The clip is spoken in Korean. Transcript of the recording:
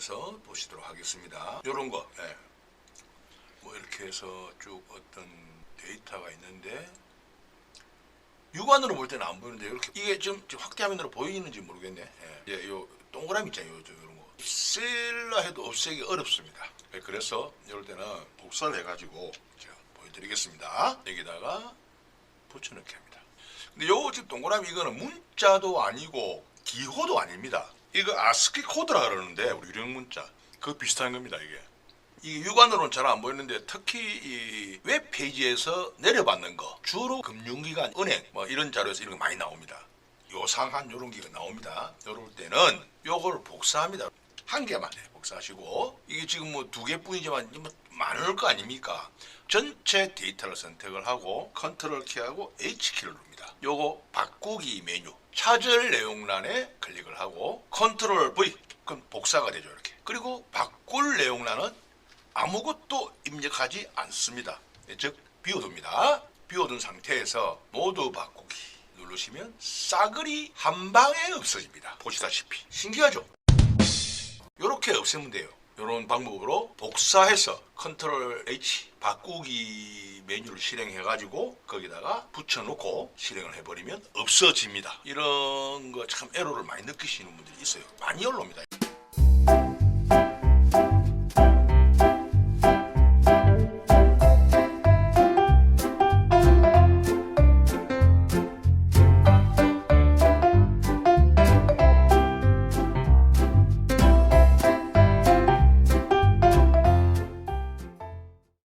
해서 보시도록 하겠습니다. 요런 거, 예. 뭐 이렇게 해서 쭉 어떤 데이터가 있는데 육안으로 볼 때는 안 보이는데 이렇게 이게 지금 확대화면으로 보이는지 모르겠네. 예. 이제 요 동그라미 있잖아요. 요런 거. 없앨라 해도 없애기 어렵습니다. 그래서 이럴 때는 복사를 해가지고 제가 보여드리겠습니다. 여기다가 붙여넣기 합니다. 근데 요 지금 동그라미 이거는 문자도 아니고 기호도 아닙니다. 이거 아스키 코드라 그러는데 우리 유령 문자 그거 비슷한 겁니다. 이게 육안으로는 잘 안 보이는데 특히 이 웹페이지에서 내려받는 거 주로 금융기관, 은행 뭐 이런 자료에서 이런 거 많이 나옵니다. 요상한 요런 게 나옵니다. 요럴 때는 요걸 복사합니다. 한 개만 복사하시고 이게 지금 뭐 두 개뿐이지만 뭐 많을 거 아닙니까? 전체 데이터를 선택을 하고 컨트롤 키하고 H키를 누릅니다. 요거 바꾸기 메뉴 찾을 내용란에 클릭을 하고 컨트롤 V 그럼 복사가 되죠. 이렇게. 그리고 바꿀 내용란은 아무것도 입력하지 않습니다. 즉 비워둡니다. 비워둔 상태에서 모두 바꾸기 누르시면 싸그리 한 방에 없어집니다. 보시다시피 신기하죠? 이렇게 없애면 돼요. 이런 방법으로 복사해서 컨트롤 H 바꾸기 메뉴를 실행해 가지고 거기다가 붙여놓고 실행을 해버리면 없어집니다. 이런 거 참 에러를 많이 느끼시는 분들이 있어요. 많이 올라옵니다.